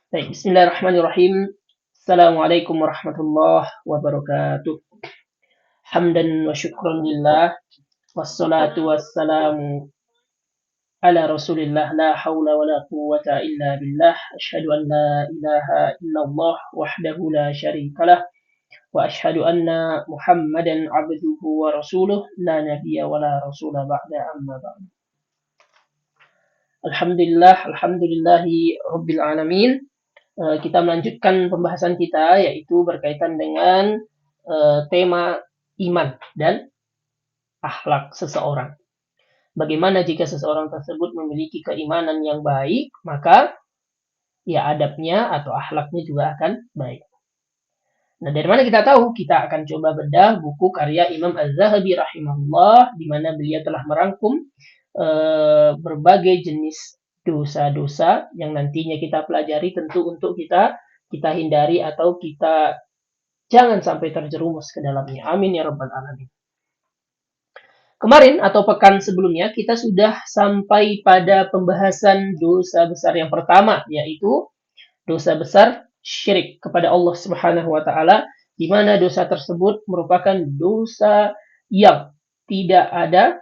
Baik, bismillahirrahmanirrahim. Assalamualaikum warahmatullahi wabarakatuh. Hamdan wa syukran lillah, wassalatu wassalamu ala rasulillah, la hawla wa la quwwata illa billah. Asyhadu an la ilaha illallah wahdahu la syarikalah, wa asyhadu anna Muhammadan abduhu wa rasuluh, la nabiyya wa la rasula ba'da, amma ba'd. Alhamdulillahi rabbil alamin. Kita melanjutkan pembahasan kita, yaitu berkaitan dengan tema iman dan akhlak seseorang. Bagaimana jika seseorang tersebut memiliki keimanan yang baik, maka ya adabnya atau akhlaknya juga akan baik. Nah, dari mana kita tahu? Kita akan coba bedah buku karya Imam Az-Zahabi rahimahullah, di mana beliau telah merangkum berbagai jenis dosa-dosa yang nantinya kita pelajari, tentu untuk kita hindari atau kita jangan sampai terjerumus ke dalamnya. Amin ya rabbal alamin. Kemarin atau pekan sebelumnya kita sudah sampai pada pembahasan dosa besar yang pertama, yaitu dosa besar syirik kepada Allah Subhanahu wa taala, di mana dosa tersebut merupakan dosa yang tidak ada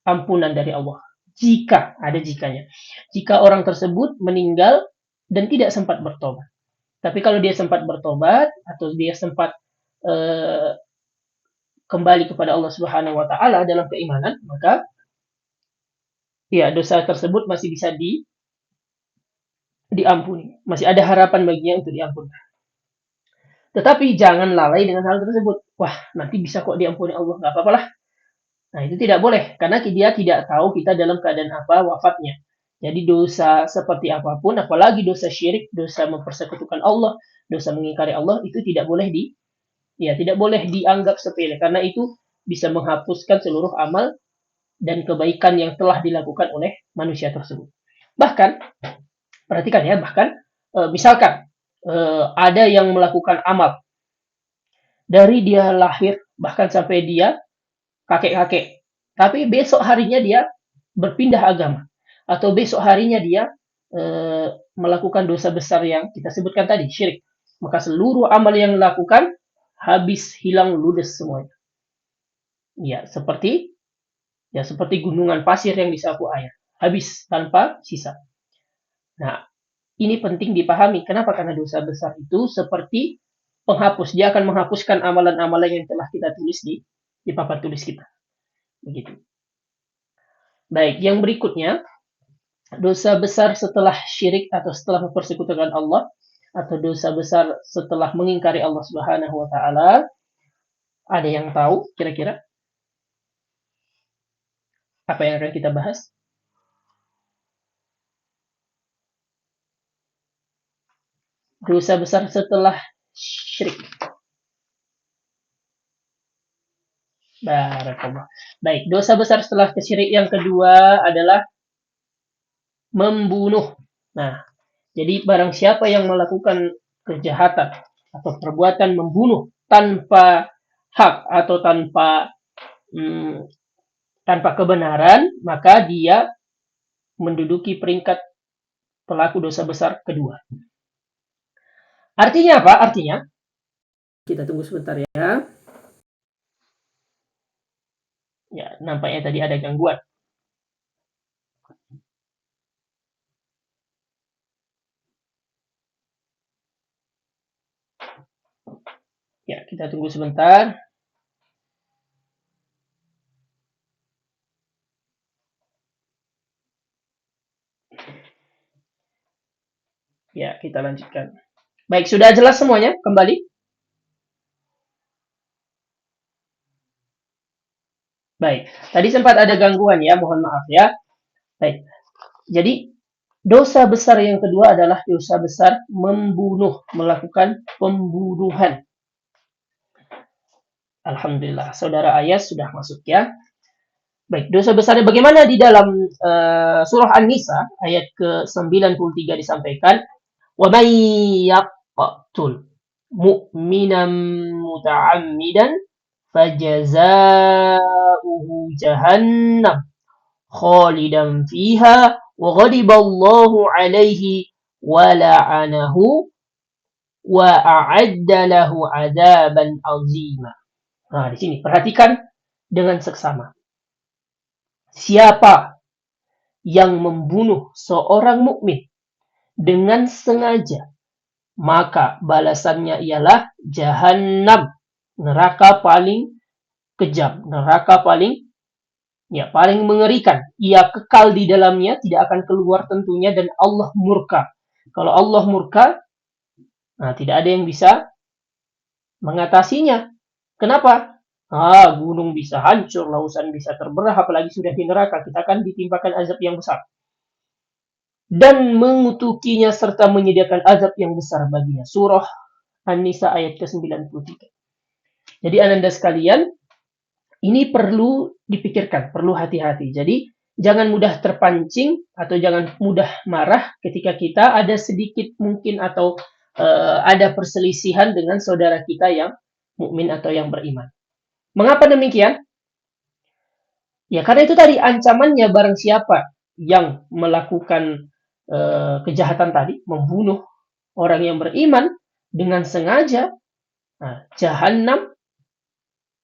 ampunan dari Allah. Jika ada jikanya. Jika orang tersebut meninggal dan tidak sempat bertobat. Tapi kalau dia sempat bertobat atau dia sempat kembali kepada Allah Subhanahu wa taala dalam keimanan, maka ya dosa tersebut masih bisa diampuni. Masih ada harapan baginya untuk diampuni. Tetapi jangan lalai dengan hal tersebut. Wah, nanti bisa kok diampuni Allah, nggak apa-apa lah. Nah, itu tidak boleh, karena dia tidak tahu kita dalam keadaan apa wafatnya. Jadi dosa seperti apapun, apalagi dosa syirik, dosa mempersekutukan Allah, dosa mengingkari Allah, itu tidak boleh tidak boleh dianggap sepele, karena itu bisa menghapuskan seluruh amal dan kebaikan yang telah dilakukan oleh manusia tersebut. Bahkan, perhatikan ya, misalkan ada yang melakukan amal dari dia lahir bahkan sampai dia kakek-kakek, tapi besok harinya dia berpindah agama, atau besok harinya dia melakukan dosa besar yang kita sebutkan tadi, syirik, maka seluruh amal yang dilakukan habis, hilang, ludes semuanya. Ya, seperti gunungan pasir yang disapu air, habis tanpa sisa. Nah, ini penting dipahami. Kenapa? Karena dosa besar itu seperti penghapus. Dia akan menghapuskan amalan-amalan yang telah kita tulis di papan tulis kita. Begitu. Baik, yang berikutnya, dosa besar setelah syirik atau setelah mempersekutukan Allah, atau dosa besar setelah mengingkari Allah Subhanahu wa taala. Ada yang tahu kira-kira apa yang akan kita bahas? Dosa besar setelah syirik. Barakallah. Baik, dosa besar setelah syirik yang kedua adalah membunuh. Nah, jadi barang siapa yang melakukan kejahatan atau perbuatan membunuh tanpa hak atau tanpa kebenaran, maka dia menduduki peringkat pelaku dosa besar kedua. Artinya apa? Artinya, kita tunggu sebentar ya. Ya, nampaknya tadi ada gangguan. Ya, kita tunggu sebentar. Ya, kita lanjutkan. Baik, sudah jelas semuanya? Kembali? Baik, tadi sempat ada gangguan ya, mohon maaf ya. Baik, jadi dosa besar yang kedua adalah dosa besar membunuh, melakukan pembunuhan. Alhamdulillah, saudara Ayas sudah masuk ya. Baik, dosa besarnya bagaimana di dalam surah An-Nisa ayat ke-93 disampaikan, wa may yaqtul mu'minan muta'ammidan fajazauhu jahannam khalidan fiha wa ghadiballahu alaihi wa la'anahu wa a'adda lahu 'adzaban 'azima. Nah, di sini perhatikan dengan seksama. Siapa yang membunuh seorang mukmin dengan sengaja, maka balasannya ialah Jahannam, neraka paling kejam, neraka paling mengerikan. Ia kekal di dalamnya, tidak akan keluar tentunya, dan Allah murka. Kalau Allah murka, nah tidak ada yang bisa mengatasinya. Kenapa? Gunung bisa hancur, lautan bisa terbelah, apalagi sudah di neraka, kita akan ditimpakan azab yang besar. Dan mengutukinya serta menyediakan azab yang besar baginya. Surah An-Nisa ayat ke-93. Jadi ananda sekalian, ini perlu dipikirkan, perlu hati-hati. Jadi jangan mudah terpancing atau jangan mudah marah ketika kita ada sedikit mungkin atau ada perselisihan dengan saudara kita yang mukmin atau yang beriman. Mengapa demikian? Ya karena itu tadi ancamannya, barang siapa yang melakukan kejahatan tadi, membunuh orang yang beriman dengan sengaja, Jahannam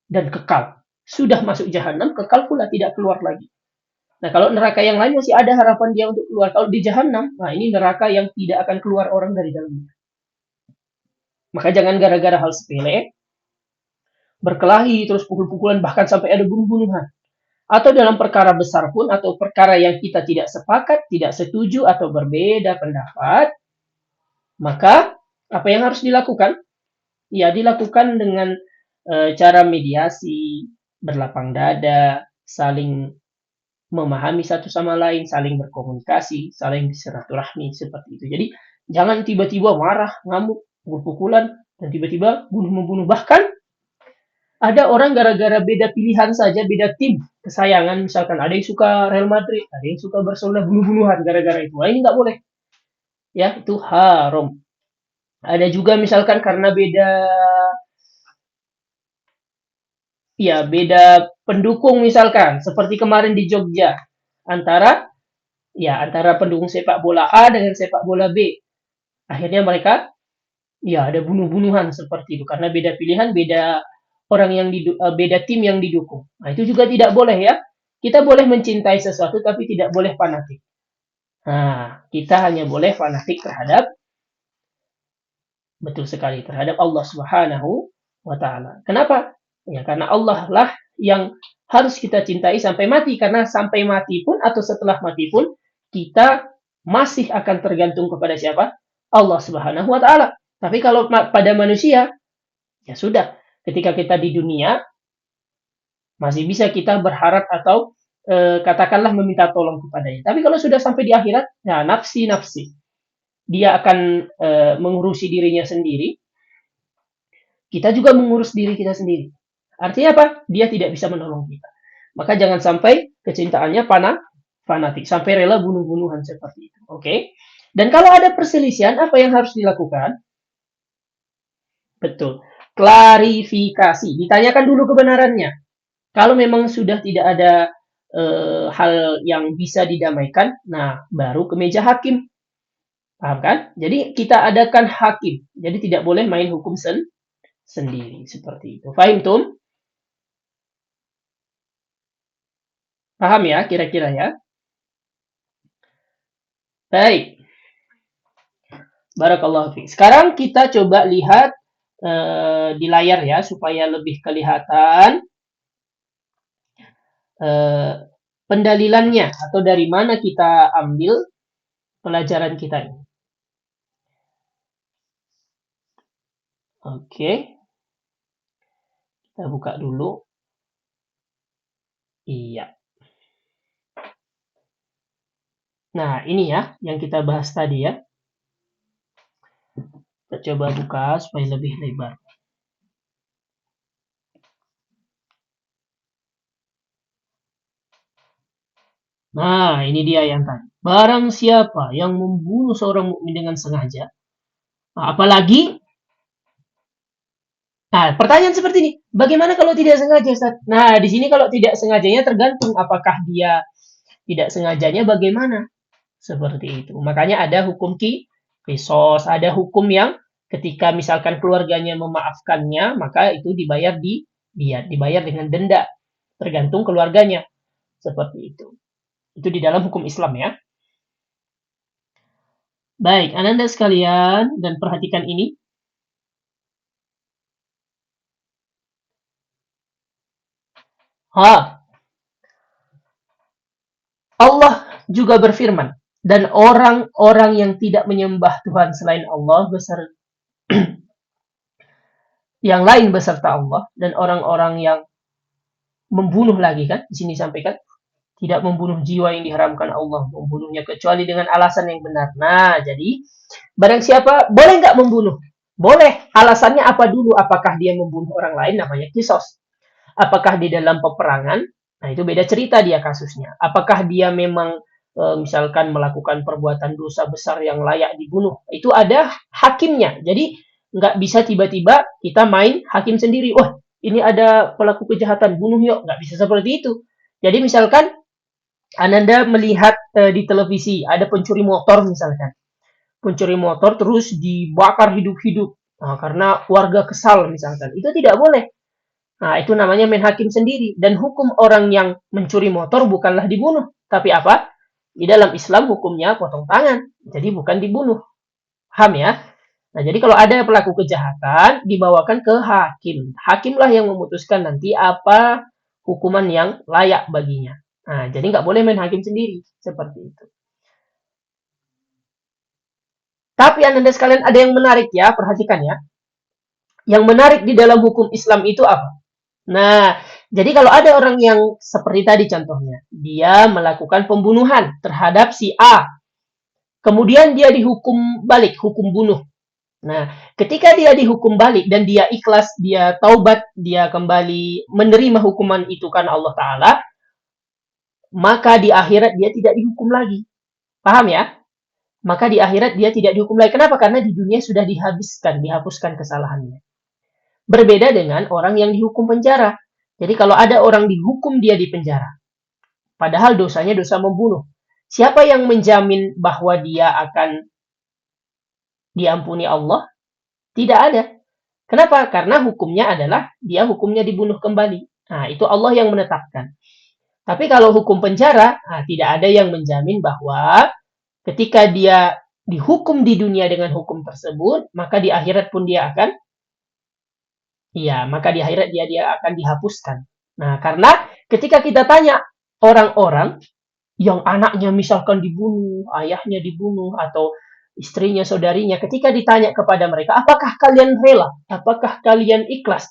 dan kekal. Sudah masuk Jahannam, kekal pula, tidak keluar lagi. Nah, kalau neraka yang lain masih ada harapan dia untuk keluar. Kalau di Jahannam, nah ini neraka yang tidak akan keluar orang dari dalamnya. Maka jangan gara-gara hal sepele, berkelahi, terus pukul-pukulan, bahkan sampai ada bunuh-bunuhan. Atau dalam perkara besar pun, atau perkara yang kita tidak sepakat, tidak setuju, atau berbeda pendapat, maka apa yang harus dilakukan? Ya, dilakukan dengan cara mediasi, berlapang dada, saling memahami satu sama lain, saling berkomunikasi, saling silaturahmi, seperti itu. Jadi, jangan tiba-tiba marah, ngamuk, pukul-pukulan, dan tiba-tiba bunuh-membunuh. Bahkan, ada orang gara-gara beda pilihan saja, beda tim kesayangan, misalkan ada yang suka Real Madrid, ada yang suka Barcelona, bunuh-bunuhan gara-gara itu. Nah, ini nggak boleh. Ya, itu haram. Ada juga misalkan karena beda pendukung misalkan, seperti kemarin di Jogja, antara pendukung sepak bola A dengan sepak bola B. Akhirnya mereka ada bunuh-bunuhan seperti itu karena beda pilihan, beda orang yang beda tim yang didukung. Nah, itu juga tidak boleh ya. Kita boleh mencintai sesuatu tapi tidak boleh fanatik. Nah, kita hanya boleh fanatik terhadap Allah Subhanahu wa taala. Kenapa? Ya karena Allah lah yang harus kita cintai sampai mati, karena sampai mati pun atau setelah mati pun kita masih akan tergantung kepada siapa? Allah Subhanahu wa taala. Tapi kalau pada manusia, ya sudah, ketika kita di dunia masih bisa kita berharap atau katakanlah meminta tolong kepadanya. Tapi kalau sudah sampai di akhirat, ya nafsi. Dia akan mengurusi dirinya sendiri. Kita juga mengurus diri kita sendiri. Artinya apa? Dia tidak bisa menolong kita. Maka jangan sampai kecintaannya fanatik, sampai rela bunuh-bunuhan seperti itu. Oke? Dan kalau ada perselisihan, apa yang harus dilakukan? Betul. Klarifikasi. Ditanyakan dulu kebenarannya. Kalau memang sudah tidak ada hal yang bisa didamaikan, nah baru ke meja hakim. Paham kan? Jadi kita adakan hakim. Jadi tidak boleh main hukum sendiri. Seperti itu. Fahim, Tum? Paham ya kira-kira ya? Baik. Barakallahu fiik. Sekarang kita coba lihat di layar ya supaya lebih kelihatan pendalilannya atau dari mana kita ambil pelajaran kita ini. Oke. Kita buka dulu. Iya. Nah, ini ya yang kita bahas tadi ya. Kita coba buka supaya lebih lebar. Nah, ini dia yang tadi. Barang siapa yang membunuh seorang mukmin dengan sengaja, apalagi, pertanyaan seperti ini, bagaimana kalau tidak sengaja, Ustaz? Nah, di sini kalau tidak sengajanya tergantung apakah dia tidak sengajanya bagaimana. Seperti itu. Makanya ada hukum Qisas, ada hukum yang ketika misalkan keluarganya memaafkannya, maka itu dibayar dia dibayar dengan denda, tergantung keluarganya, seperti itu. Itu di dalam hukum Islam ya. Baik, Ananda sekalian, dan perhatikan ini. Allah juga berfirman, dan orang-orang yang tidak menyembah Tuhan selain Allah yang lain beserta Allah, dan orang-orang yang membunuh lagi kan, di sini sampaikan tidak membunuh jiwa yang diharamkan Allah, membunuhnya kecuali dengan alasan yang benar. Nah, jadi barang siapa boleh nggak membunuh? Boleh. Alasannya apa dulu? Apakah dia membunuh orang lain? Namanya kisos. Apakah di dalam peperangan? Nah, itu beda cerita dia kasusnya. Apakah dia memang misalkan melakukan perbuatan dosa besar yang layak dibunuh? Itu ada hakimnya. Jadi nggak bisa tiba-tiba kita main hakim sendiri. Wah, ini ada pelaku kejahatan, bunuh yuk. Nggak bisa seperti itu. Jadi misalkan Ananda melihat di televisi ada pencuri motor misalkan. Pencuri motor terus dibakar hidup-hidup. Nah, karena warga kesal misalkan. Itu tidak boleh. Nah, itu namanya main hakim sendiri. Dan hukum orang yang mencuri motor bukanlah dibunuh. Tapi apa? Di dalam Islam hukumnya potong tangan. Jadi bukan dibunuh. Paham ya? Nah, jadi kalau ada pelaku kejahatan, dibawakan ke hakim. Hakimlah yang memutuskan nanti apa hukuman yang layak baginya. Nah, jadi nggak boleh main hakim sendiri. Seperti itu. Tapi Anda sekalian ada yang menarik ya, perhatikan ya. Yang menarik di dalam hukum Islam itu apa? Nah, jadi kalau ada orang yang seperti tadi contohnya, dia melakukan pembunuhan terhadap si A, kemudian dia dihukum balik, hukum bunuh. Nah, ketika dia dihukum balik dan dia ikhlas, dia taubat, dia kembali menerima hukuman itu karena Allah Ta'ala, maka di akhirat dia tidak dihukum lagi. Paham ya? Maka di akhirat dia tidak dihukum lagi. Kenapa? Karena di dunia sudah dihabiskan, dihapuskan kesalahannya. Berbeda dengan orang yang dihukum penjara. Jadi kalau ada orang dihukum dia di penjara, padahal dosanya dosa membunuh. Siapa yang menjamin bahwa dia akan diampuni Allah? Tidak ada. Kenapa? Karena hukumnya adalah dia hukumnya dibunuh kembali. Nah, itu Allah yang menetapkan. Tapi kalau hukum penjara, nah, tidak ada yang menjamin bahwa ketika dia dihukum di dunia dengan hukum tersebut, maka di akhirat pun dia akan maka di akhirat dia akan dihapuskan. Nah, karena ketika kita tanya orang-orang yang anaknya misalkan dibunuh, ayahnya dibunuh, atau istrinya, saudarinya, ketika ditanya kepada mereka, apakah kalian rela? Apakah kalian ikhlas?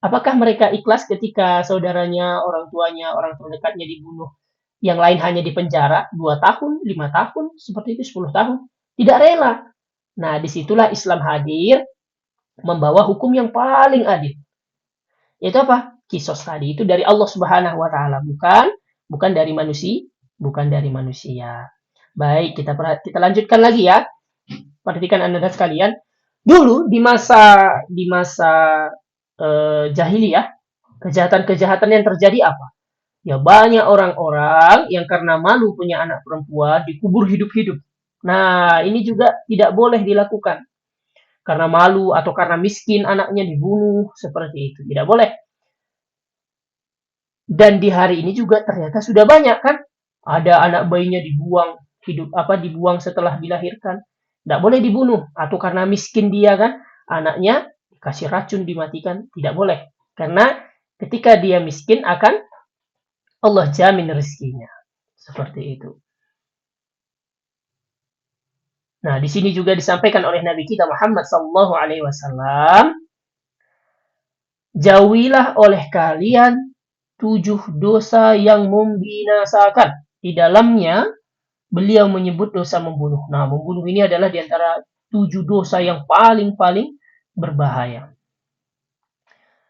Apakah mereka ikhlas ketika saudaranya, orang tuanya, orang terdekatnya dibunuh? Yang lain hanya dipenjara 2 tahun, 5 tahun, seperti itu 10 tahun. Tidak rela. Nah, disitulah Islam hadir membawa hukum yang paling adil. Yaitu apa? Kisos tadi itu dari Allah Subhanahu wa taala, bukan dari manusia, bukan dari manusia. Baik, kita lanjutkan lagi ya. Perhatikan Anda sekalian. Dulu di masa jahiliyah, kejahatan-kejahatan yang terjadi apa? Ya banyak orang-orang yang karena malu punya anak perempuan dikubur hidup-hidup. Nah, ini juga tidak boleh dilakukan. Karena malu atau karena miskin anaknya dibunuh, seperti itu. Tidak boleh. Dan di hari ini juga ternyata sudah banyak kan? Ada anak bayinya dibuang setelah dilahirkan. Tidak boleh dibunuh atau karena miskin dia kan, anaknya dikasih racun dimatikan, tidak boleh. Karena ketika dia miskin akan Allah jamin rezekinya. Seperti itu. Nah, di sini juga disampaikan oleh Nabi kita Muhammad sallallahu alaihi wasallam, jauhilah oleh kalian 7 dosa yang membinasakan. Di dalamnya beliau menyebut dosa membunuh. Nah, membunuh ini adalah di antara 7 dosa yang paling-paling berbahaya.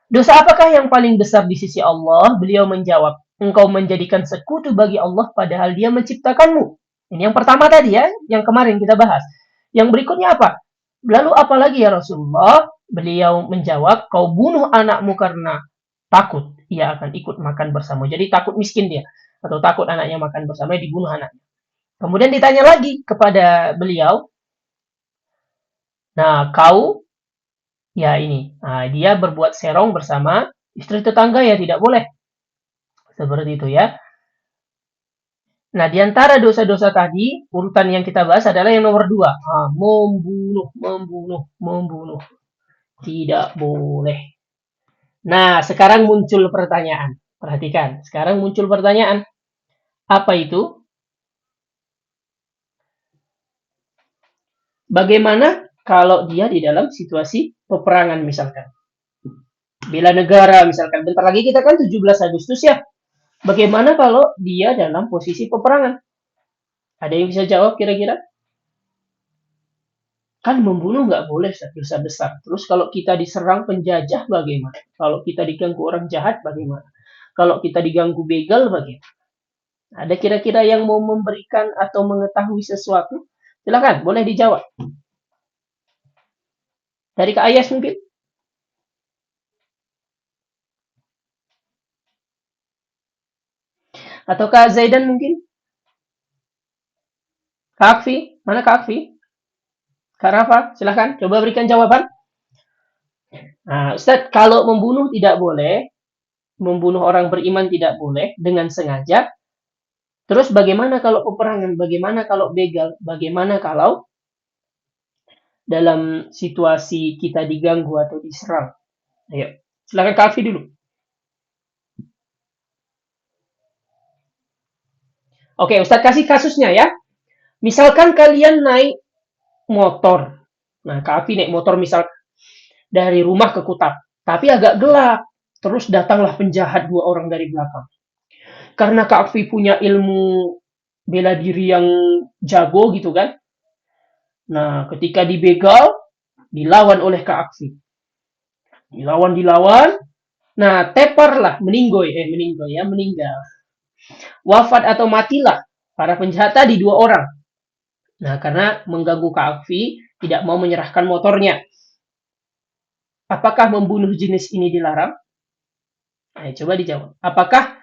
Dosa apakah yang paling besar di sisi Allah? Beliau menjawab, engkau menjadikan sekutu bagi Allah padahal dia menciptakanmu. Ini yang pertama tadi ya, yang kemarin kita bahas. Yang berikutnya apa? Lalu apa lagi ya Rasulullah? Beliau menjawab, kau bunuh anakmu karena takut ia akan ikut makan bersama. Jadi takut miskin dia, atau takut anaknya makan bersama, dibunuh anaknya. Kemudian ditanya lagi kepada beliau, Nah, kau, ya ini, nah, dia berbuat serong bersama istri tetangga ya tidak boleh. Seperti itu ya. Nah, di antara dosa-dosa tadi, urutan yang kita bahas adalah yang nomor dua. Membunuh, membunuh, membunuh. Tidak boleh. Nah, sekarang muncul pertanyaan. Perhatikan, sekarang muncul pertanyaan. Apa itu? Bagaimana kalau dia di dalam situasi peperangan misalkan? Bela negara misalkan. Bentar lagi kita kan 17 Agustus ya. Bagaimana kalau dia dalam posisi peperangan? Ada yang bisa jawab kira-kira? Kan membunuh nggak boleh dosa besar. Terus kalau kita diserang penjajah bagaimana? Kalau kita diganggu orang jahat bagaimana? Kalau kita diganggu begal bagaimana? Ada kira-kira yang mau memberikan atau mengetahui sesuatu? Silakan, boleh dijawab. Dari Kak Ayas mungkin? Atau Kak Zaidan mungkin? Kak Akfi? Mana Kak Akfi? Kak Rafa? Silakan, coba berikan jawaban. Nah, Ustadz, kalau membunuh tidak boleh, membunuh orang beriman tidak boleh dengan sengaja. Terus bagaimana kalau peperangan? Bagaimana kalau begal? Bagaimana kalau dalam situasi kita diganggu atau diserang? Ayo, silakan Kavi dulu. Oke, Ustadz kasih kasusnya ya. Misalkan kalian naik motor. Nah, Kavi naik motor misal dari rumah ke Kutab. Tapi agak gelap. Terus datanglah penjahat dua orang dari belakang. Karena Kak Akfi punya ilmu bela diri yang jago gitu kan. Nah, ketika dibegal, dilawan oleh Kak Akfi. Dilawan. Nah, teparlah, meninggal. Wafat atau matilah para penjahat tadi dua orang. Nah, karena mengganggu Kak Akfi, tidak mau menyerahkan motornya. Apakah membunuh jenis ini dilarang? Nah, coba dijawab. Apakah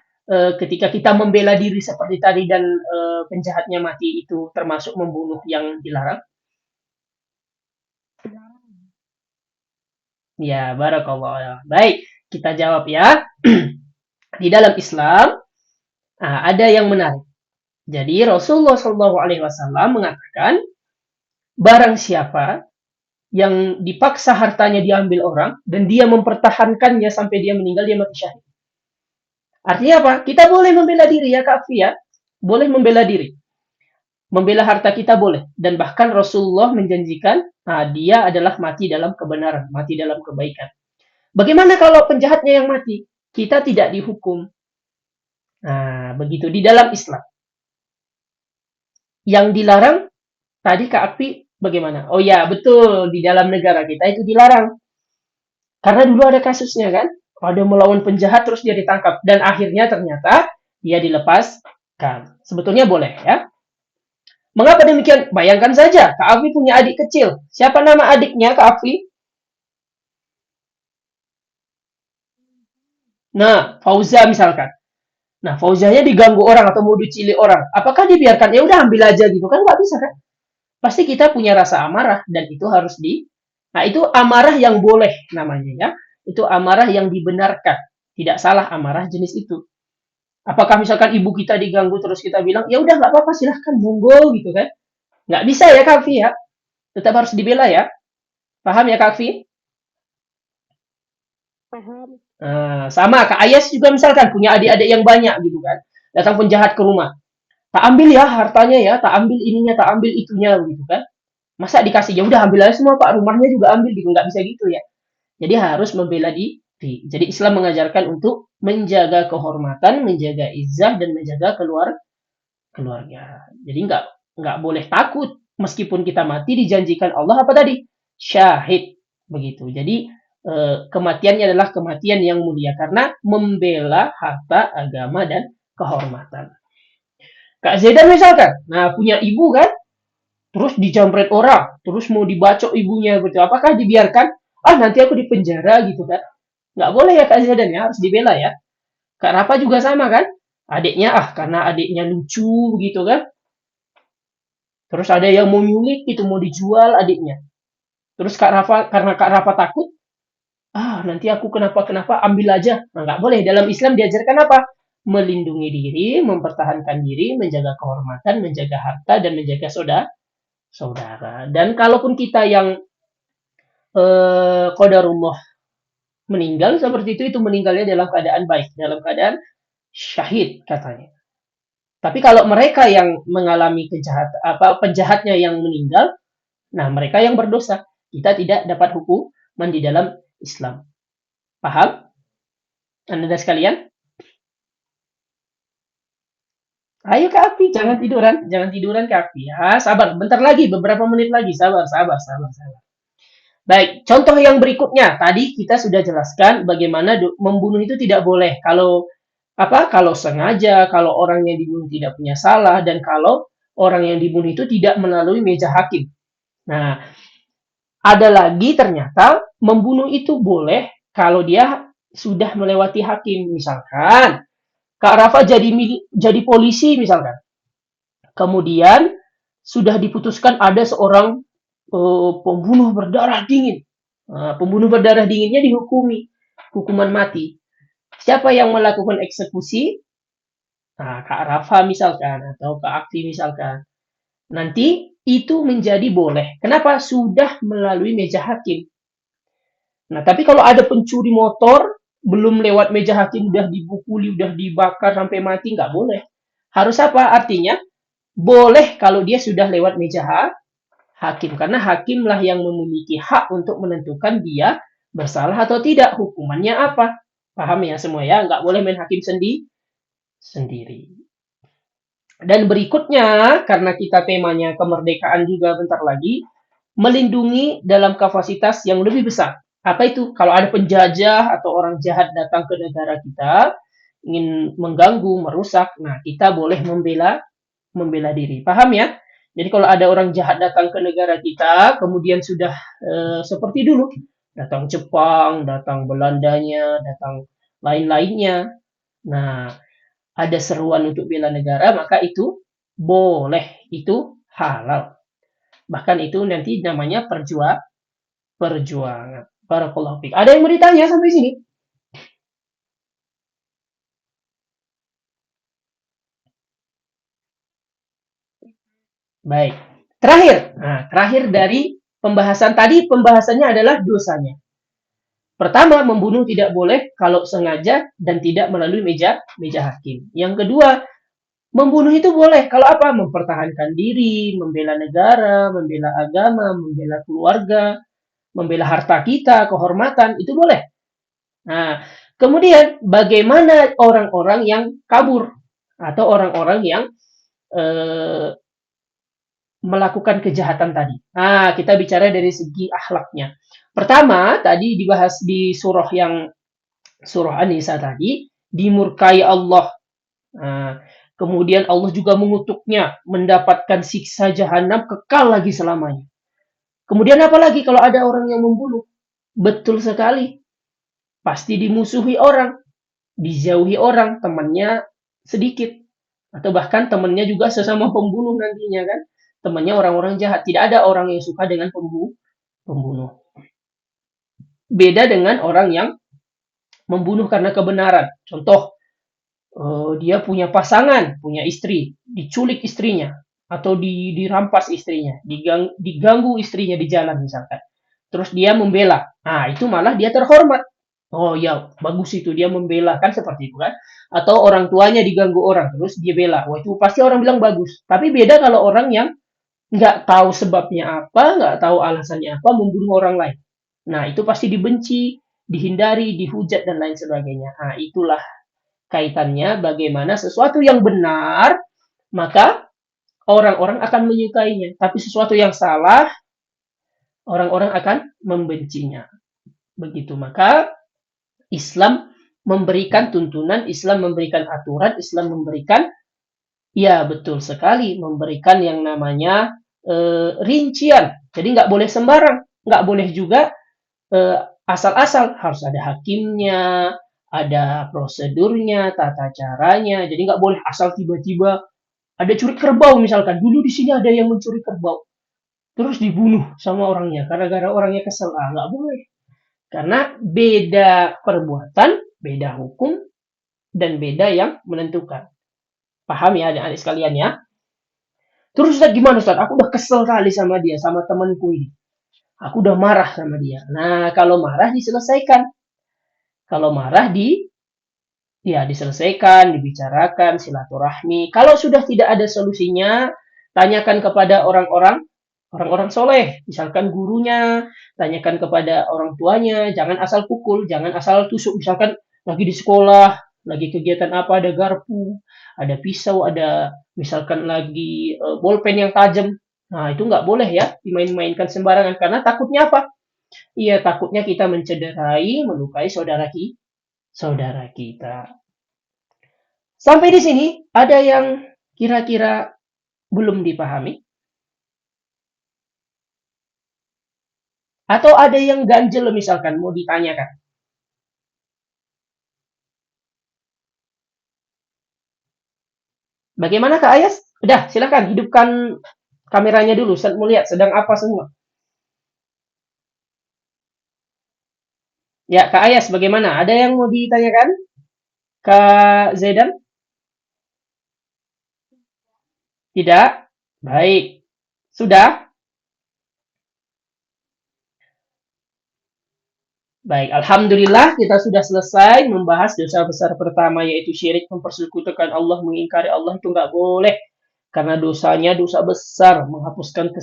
ketika kita membela diri seperti tadi dan penjahatnya mati itu termasuk membunuh yang dilarang? Ya, barakallah. Baik, kita jawab ya. Di dalam Islam ada yang menarik. Jadi Rasulullah SAW mengatakan barang siapa yang dipaksa hartanya diambil orang dan dia mempertahankannya sampai dia meninggal, dia mati syahid. Artinya apa? Kita boleh membela diri ya Kak Fia. Boleh membela diri. Membela harta kita boleh. Dan bahkan Rasulullah menjanjikan dia adalah mati dalam kebenaran, mati dalam kebaikan. Bagaimana kalau penjahatnya yang mati? Kita tidak dihukum. Nah, begitu di dalam Islam. Yang dilarang tadi Kak Akfi bagaimana? Oh ya, betul, di dalam negara kita itu dilarang. Karena dulu ada kasusnya kan, ada melawan penjahat terus dia ditangkap dan akhirnya ternyata dia dilepaskan. Sebetulnya boleh ya. Mengapa demikian? Bayangkan saja, Kak Akfi punya adik kecil. Siapa nama adiknya Kak Akfi? Nah, Fauza misalkan. Nah, Fauzanya diganggu orang atau mau dicili orang. Apakah dibiarkan? Ya udah ambil aja gitu kan? Nggak bisa kan? Pasti kita punya rasa amarah dan itu harus Nah, itu amarah yang boleh namanya ya. Itu amarah yang dibenarkan. Tidak salah amarah jenis itu. Apakah misalkan ibu kita diganggu terus kita bilang, ya udah nggak apa-apa silahkan monggo gitu kan? Nggak bisa ya Kak Fi ya. Tetap harus dibela ya. Paham ya Kak Fi? Paham. Nah, sama Kak Ayas juga misalkan punya adik-adik yang banyak gitu kan. Datang penjahat ke rumah. Tak ambil ya hartanya ya, tak ambil ininya, tak ambil itunya gitu kan. Masa dikasih ya udah ambil aja semua Pak, rumahnya juga ambil gitu, nggak bisa gitu ya. Jadi harus membela diri. Jadi Islam mengajarkan untuk menjaga kehormatan, menjaga izah dan menjaga keluarga. Jadi nggak boleh takut meskipun kita mati dijanjikan Allah apa tadi? Syahid begitu. Jadi kematiannya adalah kematian yang mulia karena membela harta, agama dan kehormatan. Kak Zaidan misalkan, nah punya ibu kan, terus dijamret orang, terus mau dibacok ibunya gitu. Apakah dibiarkan? Nanti aku di penjara gitu kan? Nggak boleh ya Kak Zaidan ya, harus dibela ya. Kak Rafa juga sama kan? Adiknya karena adiknya lucu gitu kan. Terus ada yang mau nyulik itu mau dijual adiknya. Terus Kak Rafa, karena Kak Rafa takut, nanti aku kenapa-kenapa, ambil aja. Nah, nggak boleh. Dalam Islam diajarkan apa? Melindungi diri, mempertahankan diri, menjaga kehormatan, menjaga harta, dan menjaga saudara. Dan kalaupun kita yang qadarullah meninggal seperti itu meninggalnya dalam keadaan baik, dalam keadaan syahid katanya. Tapi kalau mereka yang mengalami penjahatnya yang meninggal, nah mereka yang berdosa. Kita tidak dapat hukuman di dalam Islam. Paham? Anda sekalian? Ayo Kak Api, jangan tiduran Kak Api. Ya, sabar, bentar lagi, beberapa menit lagi, sabar. Baik, contoh yang berikutnya. Tadi kita sudah jelaskan bagaimana membunuh itu tidak boleh. Kalau sengaja, kalau orang yang dibunuh tidak punya salah, dan kalau orang yang dibunuh itu tidak melalui meja hakim. Nah, ada lagi ternyata membunuh itu boleh kalau dia sudah melewati hakim. Misalkan Kak Rafa jadi polisi misalkan. Kemudian sudah diputuskan ada seorang pembunuh berdarah dingin. Pembunuh berdarah dinginnya dihukumi hukuman mati. Siapa yang melakukan eksekusi? Nah, Kak Rafa misalkan atau Kak Akti misalkan. Nanti itu menjadi boleh. Kenapa? Sudah melalui meja hakim. Nah, tapi kalau ada pencuri motor belum lewat meja hakim udah dipukuli, udah dibakar sampai mati, nggak boleh. Harus apa? Artinya boleh kalau dia sudah lewat meja hakim, karena hakimlah yang memiliki hak untuk menentukan dia bersalah atau tidak, hukumannya apa. Paham ya semua ya? Nggak boleh main hakim sendiri. Dan berikutnya, karena kita temanya kemerdekaan juga bentar lagi, melindungi dalam kapasitas yang lebih besar. Apa itu? Kalau ada penjajah atau orang jahat datang ke negara kita, ingin mengganggu, merusak, nah kita boleh membela diri. Paham ya? Jadi kalau ada orang jahat datang ke negara kita, kemudian sudah seperti dulu, datang Jepang, datang Belandanya, datang lain-lainnya. Nah, ada seruan untuk bela negara, maka itu boleh, itu halal. Bahkan itu nanti namanya perjuangan. Barakallahu fiik. Ada yang mau ditanya sampai sini? Baik. Terakhir dari pembahasan tadi, pembahasannya adalah dosanya. Pertama, membunuh tidak boleh kalau sengaja dan tidak melalui meja hakim. Yang kedua, membunuh itu boleh kalau apa? Mempertahankan diri, membela negara, membela agama, membela keluarga, membela harta kita, kehormatan, itu boleh. Nah, kemudian bagaimana orang-orang yang kabur atau orang-orang yang eh, melakukan kejahatan tadi? Kita bicara dari segi akhlaknya. Pertama, tadi dibahas di surah An-Nisa tadi, dimurkai Allah. Nah, kemudian Allah juga mengutuknya, mendapatkan siksa jahanam kekal lagi selamanya. Kemudian apalagi kalau ada orang yang membunuh? Betul sekali. Pasti dimusuhi orang, dijauhi orang, temannya sedikit. Atau bahkan temannya juga sesama pembunuh nantinya kan. Temannya orang-orang jahat. Tidak ada orang yang suka dengan pembunuh. Beda dengan orang yang membunuh karena kebenaran. Contoh, dia punya pasangan, punya istri, diculik istrinya, atau dirampas istrinya, diganggu istrinya di jalan misalkan. Terus dia membela. Itu malah dia terhormat. Oh ya, bagus itu dia membela kan seperti itu kan. Atau orang tuanya diganggu orang terus dia bela. Wah itu pasti orang bilang bagus. Tapi beda kalau orang yang nggak tahu sebabnya apa, nggak tahu alasannya apa, membunuh orang lain. Nah itu pasti dibenci, dihindari, dihujat dan lain sebagainya. Itulah kaitannya bagaimana sesuatu yang benar maka orang-orang akan menyukainya. Tapi sesuatu yang salah orang-orang akan membencinya. Begitu maka Islam memberikan tuntunan, Islam memberikan aturan, Islam memberikan, ya betul sekali, memberikan yang namanya rincian. Jadi nggak boleh sembarang, nggak boleh juga asal-asal, harus ada hakimnya, ada prosedurnya, tata caranya. Jadi nggak boleh asal tiba-tiba ada curi kerbau misalkan. Dulu di sini ada yang mencuri kerbau. terus dibunuh sama orangnya, gara-gara orangnya kesel. Ah, nggak boleh. Karena beda perbuatan, beda hukum, dan beda yang menentukan. Paham ya adik-adik sekalian ya? Terus Ustaz gimana Ustaz? Aku udah kesel kali sama dia, sama temanku ini. Aku udah marah sama dia. Nah, kalau marah diselesaikan. Kalau marah ya diselesaikan, dibicarakan, silaturahmi. Kalau sudah tidak ada solusinya, tanyakan kepada orang-orang soleh, misalkan gurunya, tanyakan kepada orang tuanya, jangan asal pukul, jangan asal tusuk, misalkan lagi di sekolah, lagi kegiatan apa, ada garpu, ada pisau, ada misalkan lagi bolpen yang tajam. Nah, itu nggak boleh ya, dimain-mainkan sembarangan, karena takutnya apa? Iya, takutnya kita mencederai, melukai saudara kita. Sampai di sini, ada yang kira-kira belum dipahami? Atau ada yang ganjel misalkan, mau ditanyakan? Bagaimana Kak Ayas? Udah, silakan hidupkan kameranya dulu. Mau lihat sedang apa semua. Ya, Kak Ayas, bagaimana? Ada yang mau ditanyakan? Kak Zaidan? Tidak? Baik. Sudah? Baik, alhamdulillah kita sudah selesai membahas dosa besar pertama yaitu syirik, mempersekutukan Allah, mengingkari Allah itu nggak boleh karena dosanya dosa besar, menghapuskan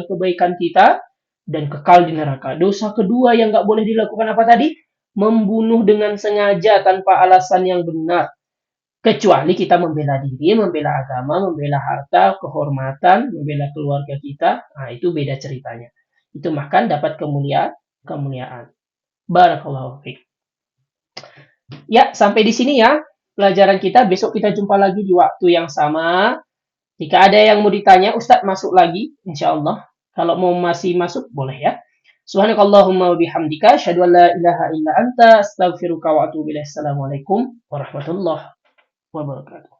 kebaikan kita dan kekal di neraka. Dosa kedua yang nggak boleh dilakukan apa tadi? Membunuh dengan sengaja tanpa alasan yang benar. Kecuali kita membela diri, membela agama, membela harta, kehormatan, membela keluarga kita. Nah, itu beda ceritanya. Itu makan dapat kemuliaan. Barakallahu fiik. Ya, sampai di sini ya pelajaran kita. Besok kita jumpa lagi di waktu yang sama. Jika ada yang mau ditanya, Ustadz masuk lagi, insya Allah. Kalau mau masih masuk, boleh ya. Subhanakallahumma wa bihamdika, asyhadu an la ilaha illa anta, astaghfiruka wa atubu ilaik. Assalamualaikum warahmatullahi wabarakatuh.